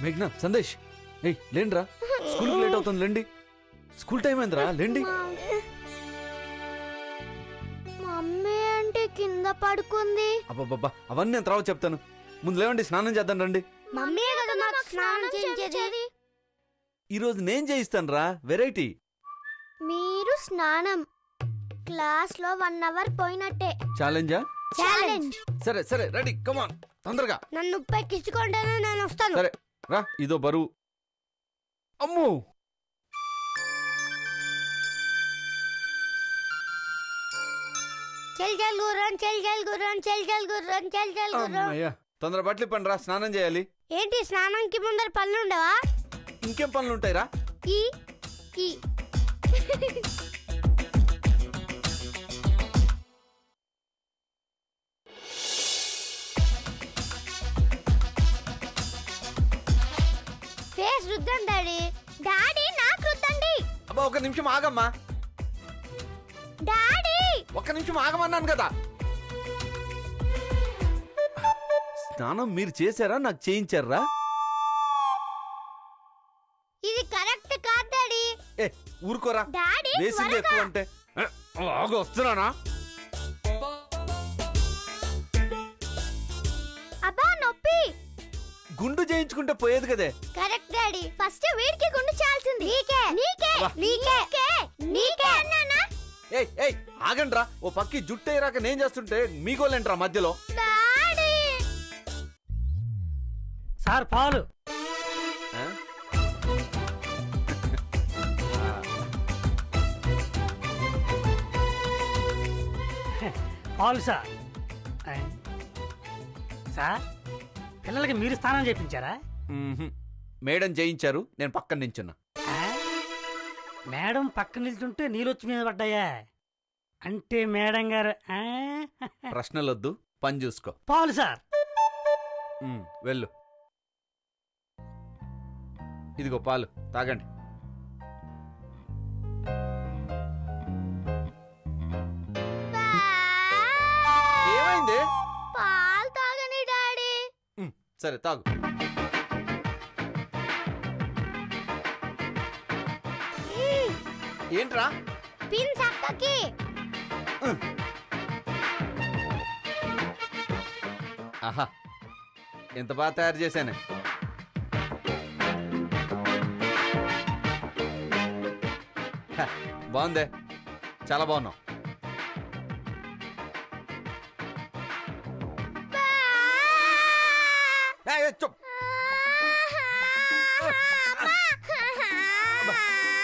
మేఘ్నా సందేశ్ ఏయ్ లేండ్రా స్కూల్కి లేట్ అవుతుంది లేండి స్కూల్ టైం అయిందిరా లేండి మమ్మీ అంటే కింద పడుకుంది అబ్బబ్బబ్బా అవన్నీ నేను తర్వాత చెప్తాను ముందు లేవండి స్నానం చేద్దాం రండి మమ్మీ కదా నాకు స్నానం చేయించేది ఈరోజు నేను చేయిస్తాను రా వెరైటీ మీరు స్నానం క్లాస్ లో 1 అవర్ పోయినట్టే ఛాలెంజా ఛాలెంజ్ సరే సరే రెడీ కమాన్ తొందరగా నన్ను పెక్కించుకుంటేనే నేను వస్తాను సరే రా ఇదో బరువు అమ్మో చల్ చల్ గుర్రం చల్ చల్ గుర్రం చల్ చల్ గుర్రం చల్ చల్ గుర్రం అయ్యా తొందర బట్టలు ఇప్పండి రా స్నానం చేయాలి ఏంటి స్నానానికి ముందర పనులు ఉండవా ఇంకేం పనులు ఉంటాయిరా ఈ ఈ ఫేస్ రుద్దండి డాడీ డాడీ నాకు రుద్దండి అబ్బా ఒక నిమిషం ఆగమ్మా డాడీ ఒక్క నిమిషం ఆగమన్నాను కదా స్నానం మీరు చేశారా నాకు చేయించారా ఇది కరెక్ట్ కాదు డాడీ ఏ ఊరుకోరా డాడీ వేసింది ఎక్కువ అంటే ఆగు వస్తున్నానా అబ్బా నొప్పి గుండు చేయించుకుంటే పోయేది కదే కరెక్ట్ డాడీ ఫస్ట్ వీడికి గుండు చాల్సింది నీకే నీకే నీకే నీకే అన్నానా ఏయ్ ఏయ్ ఆగండ్రా ఓ పక్కి జుట్టు అయ్యాక నేను చేస్తుంటే మీకోలేంట్రా మధ్యలో డాడీ సార్ పాలు ఆ? పాలు సార్ సార్ పిల్లలకి మీరు స్నానం చేయించారా మ్మ్హ్మ్. మేడం చేయించారు నేను పక్కన నించున్నా మేడం పక్కన నిల్చుంటే నీళ్ళొచ్చి మీద పడ్డాయా అంటే మేడం గారు ప్రశ్నలొద్దు పని చూసుకో పాలు సార్ వెళ్ళు ఇదిగో పాలు తాగండి ఏమైంది పాలు తాగని డాడీ సరే తాగు ఏంట్రా పిన్ సక్కకి ఆహా ఎంత బాగా తయారు చేశాను బాగుందే చాలా బాగున్నావు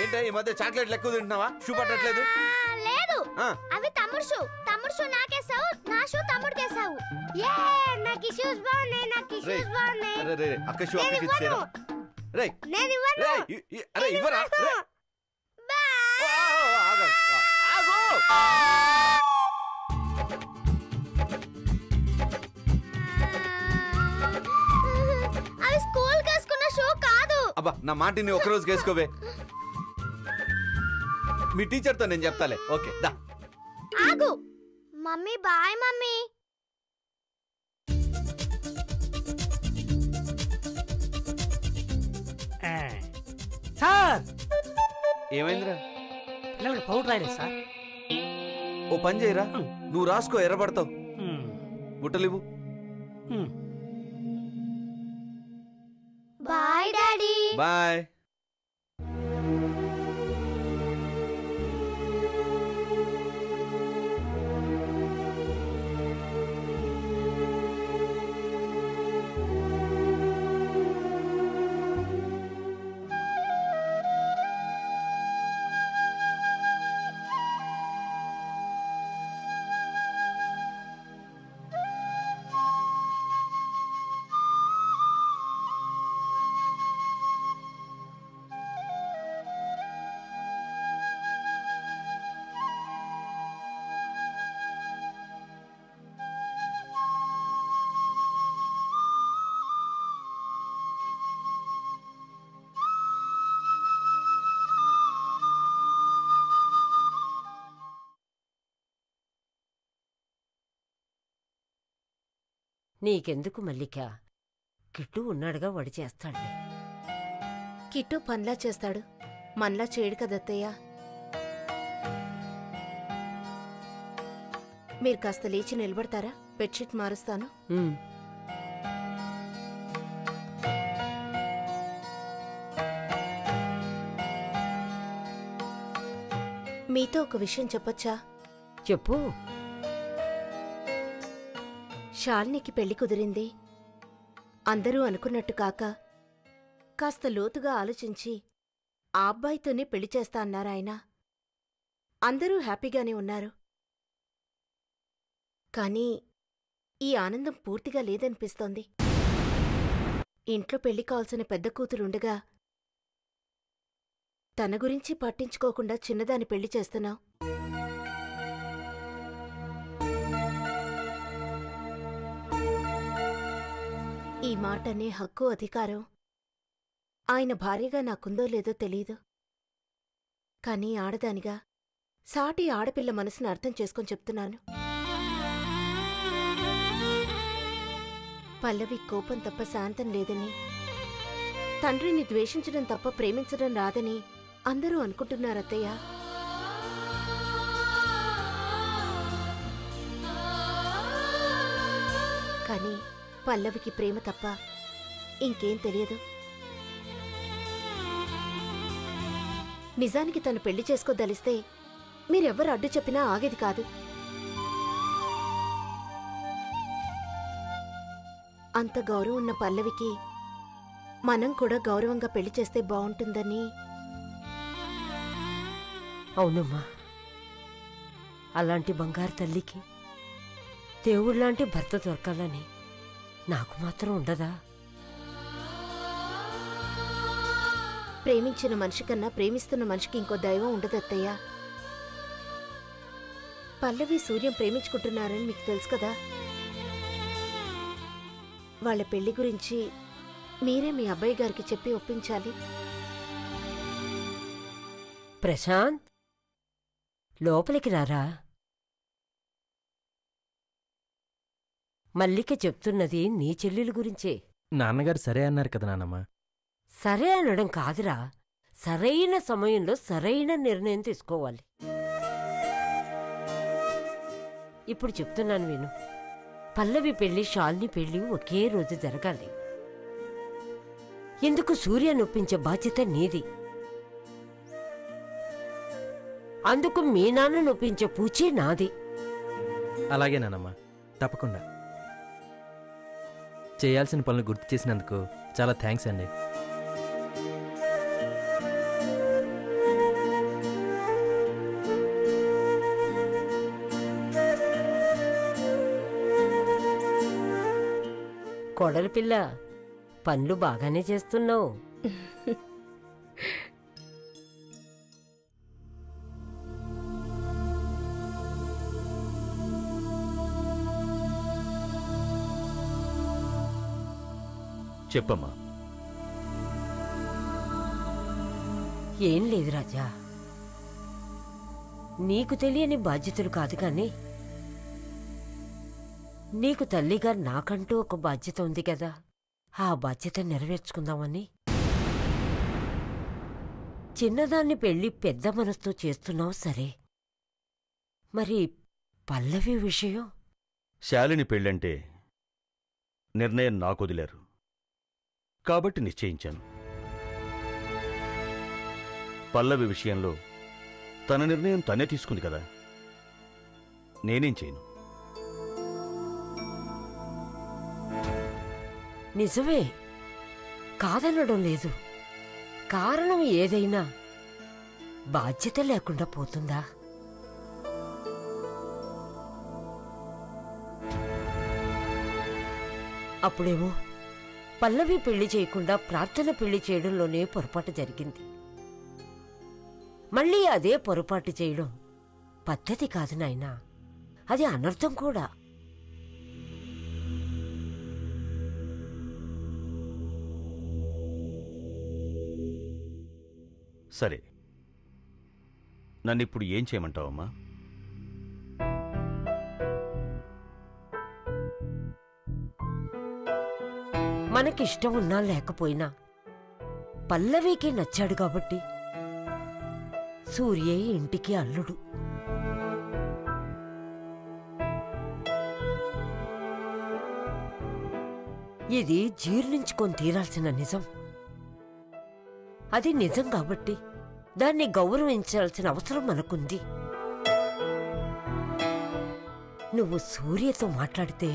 ఏంటే ఈ మధ్య చాక్లెట్లు ఎక్కువ తింటున్నావా షూ పట్టట్లేదు లేదు అవి తమ్ముడు షూ నాకేసావు నా షూ తమ్ముడికేసావు ఏ నాకు ఈ షూస్ బాగున్నాయి నాకు ఈ షూస్ బాగున్నాయి అక్క షూ అక్కకి ఇచ్చారా రే నేను ఇవ్వను అరే ఇవ్వరా అవి స్కూల్ కేసుకున్న షూ కాదు అబ్బా నా మాటిని ఒకరోజు కేసుకోవే మీ టీచర్తో నేను చెప్తాలే ఓకే దా ఆగు మమ్మీ బాయ్ మమ్మీ సార్ ఏమైందిరా పిల్లలకి పౌడర్ రాయలేదు సార్ ఓ పని చేయరా నువ్వు రాసుకో ఎర్రబడతావు బుట్టలివ్వు బాయ్ డాడీ బాయ్ నీకెందుకు మల్లిక కిట్టు ఉన్నాడుగా వాడు చేస్తాడులే. కిట్టు పనిలా చేస్తాడు, మనలా చేయడు కదత్తయ్య. మీరు కాస్త లేచి నిలబడతారా? బెడ్షీట్ మారుస్తాను. ఉమ్. మీతో ఒక విషయం చెప్పొచ్చా? చెప్పు. శాలినికి పెళ్లి కుదిరింది. అందరూ అనుకున్నట్టు కాక కాస్త లోతుగా ఆలోచించి ఆ అబ్బాయితోనే పెళ్లి చేస్తా అన్నారాయన. అందరూ హ్యాపీగానే ఉన్నారు. కానీ ఈ ఆనందం పూర్తిగా లేదనిపిస్తోంది. ఇంట్లో పెళ్లి కావాల్సిన పెద్ద కూతురుండగా తన గురించి పట్టించుకోకుండా చిన్నదాని పెళ్లి చేస్తున్నావు. ఈ మాటనే హక్కు, అధికారం ఆయన భార్యగా నాకుందో లేదో తెలీదు. కానీ ఆడదానిగా సాటి ఆడపిల్ల మనసును అర్థం చేసుకొని చెప్తున్నాను. పల్లవి కోపం తప్ప శాంతం లేదని, తండ్రిని ద్వేషించడం తప్ప ప్రేమించడం రాదని అందరూ అనుకుంటున్నారత్తయ్య. కానీ పల్లవికి ప్రేమ తప్ప ఇంకేం తెలియదు. నిజానికి తను పెళ్లి చేసుకోదలిస్తే మీరెవ్వరు అడ్డు చెప్పినా ఆగేది కాదు. అంత గౌరవం ఉన్న పల్లవికి మనం కూడా గౌరవంగా పెళ్లి చేస్తే బావుంటుందని. అవునమ్మా, అలాంటి బంగారు తల్లికి దేవుళ్లాంటి భర్త దొరకాలని నాకు మాత్రం ఉండదా? ప్రేమించిన మనిషి కన్నా ప్రేమిస్తున్న మనిషికి ఇంకో దైవం ఉండదత్తయ్య. పల్లవి సూర్యం ప్రేమించుకుంటున్నారని మీకు తెలుసు కదా. వాళ్ళ పెళ్లి గురించి మీరే మీ అబ్బాయి గారికి చెప్పి ఒప్పించాలి. ప్రశాంత్, లోపలికి రారా. మల్లిక చెప్తున్నది నీ చెల్లెలు గురించే. నాన్నగారు సరే అన్నారు కదా నాన్నమ్మ. సరే అనడం కాదురా, సరైన సమయంలో సరైన నిర్ణయం తీసుకోవాలి. ఇప్పుడు చెప్తున్నాను విను. పల్లవి పెళ్లి, శాలిని పెళ్లి ఒకే రోజు జరగాలి. ఎందుకు సూర్యను ఒప్పించే బాధ్యత నీది. అందుకు మీ నాన్నను ఒప్పించే పూచీ నాది. అలాగే నాన్నమ్మ, తప్పకుండా. చేయాల్సిన పనులు గుర్తు చేసినందుకు చాలా థ్యాంక్స్ అండి. కోడలి పిల్ల, పనులు బాగానే చేస్తున్నావు. చెప్పమ్మా. ఏం లేదు రాజా, నీకు తెలియని బాధ్యతలు కాదు కానీ నీకు తల్లిగా నాకంటూ ఒక బాధ్యత ఉంది కదా, ఆ బాధ్యత నెరవేర్చుకుందామని. చిన్నదాన్ని పెళ్లి పెద్ద మనసుతో చేస్తున్నావు సరే, మరి పల్లవి విషయం? శాలిని పెళ్ళంటే నిర్ణయం నాకొదిలారు కాబట్టి నిశ్చయించాను. పల్లవి విషయంలో తన నిర్ణయం తనే తీసుకుంది కదా, నేనేం చేయను. నిజమే, కాదనడం లేదు. కారణం ఏదైనా బాధ్యత లేకుండా పోతుందా? అప్పుడేమో పల్లవి పెళ్లి చేయకుండా ప్రార్థన పెళ్లి చేయడంలోనే పొరపాటు జరిగింది. మళ్ళీ అదే పొరపాటు చేయడం పద్ధతి కాదు నాయనా, అది అనర్థం కూడా. సరే, నన్నిప్పుడు ఏం చేయమంటావమ్మా? మనకిష్టం ఉన్నా లేకపోయినా పల్లవికి నచ్చాడు కాబట్టి సూర్యే ఇంటికి అల్లుడు. ఇది జీర్ణించుకొని తీరాల్సిన నిజం. అది నిజం కాబట్టి దాన్ని గౌరవించాల్సిన అవసరం మనకుంది. నువ్వు సూర్యతో మాట్లాడితే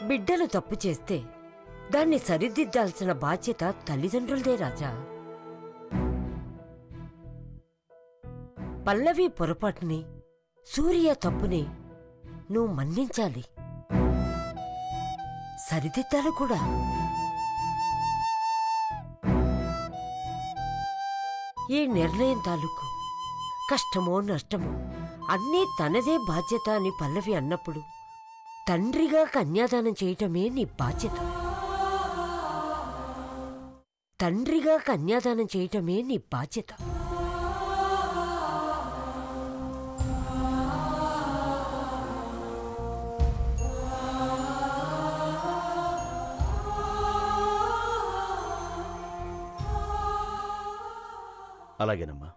బిడ్డలు తప్పు చేస్తే దాన్ని సరిదిద్దాల్సిన బాధ్యత తల్లిదండ్రులదే రాజా. పల్లవి పొరపాటుని, సూర్య తప్పుని నువ్వు మన్నించాలి, సరిదిద్దాలి కూడా. ఈ నిర్ణయం తాలూకు కష్టమో నష్టమో అన్నీ తనదే బాధ్యత అని పల్లవి అన్నప్పుడు తండ్రిగా కన్యాదానం చేయటమే నీ బాధ్యత. తండ్రిగా కన్యాదానం చేయటమే నీ బాధ్యత. అలాగేనమ్మా.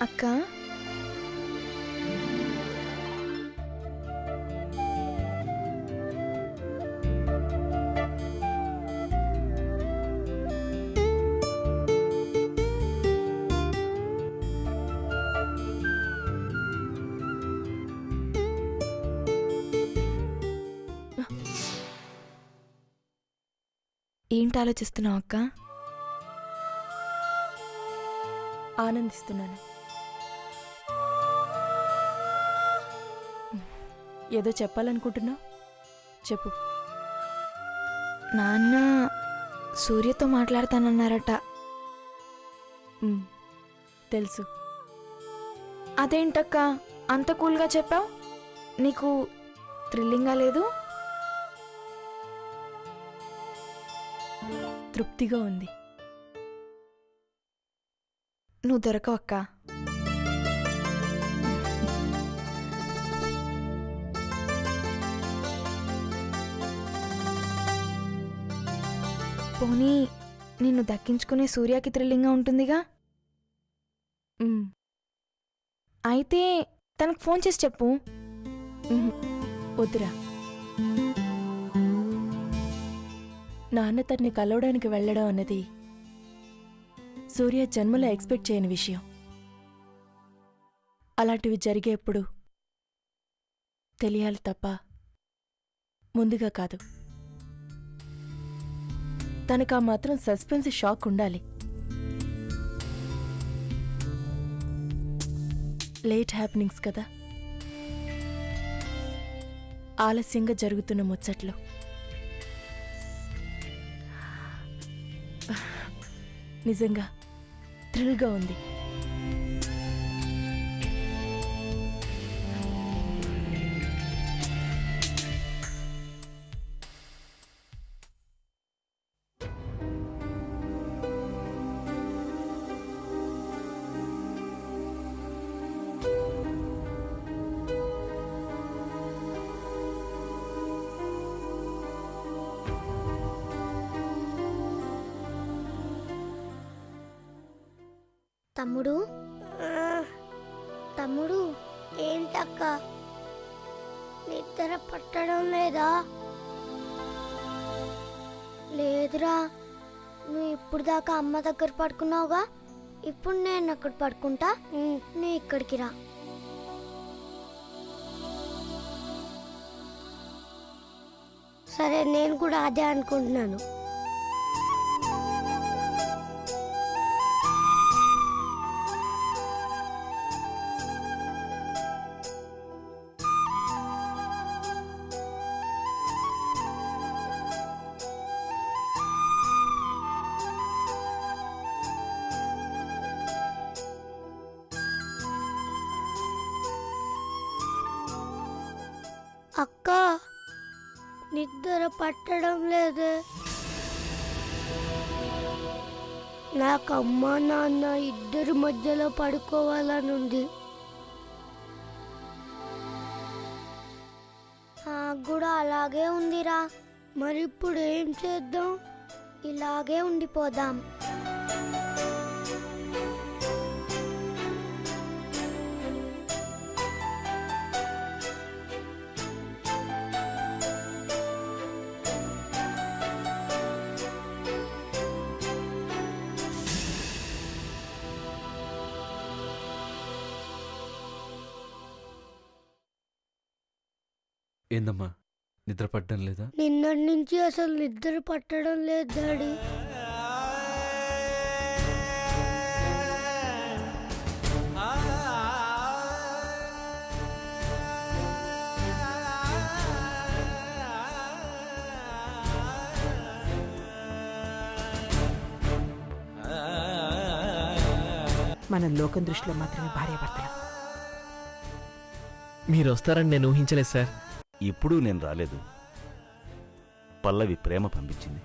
అక్క, ఏంటి ఆలోచిస్తున్నావు అక్క? ఆనందిస్తున్నాను. ఏదో చెప్పాలనుకుంటున్నావు, చెప్పు. నాన్న సూర్యతో మాట్లాడతానన్నారట. తెలుసు. అదేంటక్క అంత కూల్గా చెప్పావు? నీకు థ్రిల్లింగ్గా లేదు? తృప్తిగా ఉంది. నువ్వు దొరకవు అక్క. పోనీ నిన్ను దక్కించుకునే సూర్యకి థ్రిల్లింగ్గా ఉంటుందిగా. అయితే తనకు ఫోన్ చేసి చెప్పు. వద్దురా, నాన్న తన్ని కలవడానికి వెళ్ళడం అన్నది సూర్య జన్మలో ఎక్స్పెక్ట్ చేయని విషయం. అలాంటివి జరిగేప్పుడు తెలియాలి తప్ప ముందుగా కాదు. తనకా మాత్రం సస్పెన్స్ షాక్ ఉండాలి. లేట్ హ్యాపెనింగ్స్ కదా, ఆలస్యంగా జరుగుతున్న ముచ్చట్లు. నిజంగా థ్రిల్గా ఉంది. తమ్ముడు తమ్ముడు ఏంటక్క నిద్ర పట్టడం లేదా? లేదురా, నువ్వు ఇప్పుడు దాకా అమ్మ దగ్గర పడుకున్నావుగా, ఇప్పుడు నేను అక్కడ పడుకుంటా, నువ్వు ఇక్కడికి రా. సరే, నేను కూడా అదే అనుకుంటున్నాను. అక్క, నిద్ర పట్టడం లేదు. నాకు అమ్మ నాన్న ఇద్దరి మధ్యలో పడుకోవాలనుంది. నాకు కూడా అలాగే ఉందిరా. మరి ఇప్పుడు ఏం చేద్దాం? ఇలాగే ఉండిపోదాం. ఏందమ్మా, నిద్ర పట్టడం లేదా? నిన్నటి నుంచి అసలు నిద్ర పట్టడం లేదు డాడీ. మనం లోకం దృష్టిలో మాత్రమే భార్యాభర్తలు. మీరు వస్తారని నేను ఊహించలేదు సార్. ఇప్పుడు నేను రాలేదు, పల్లవి ప్రేమ పంపించింది.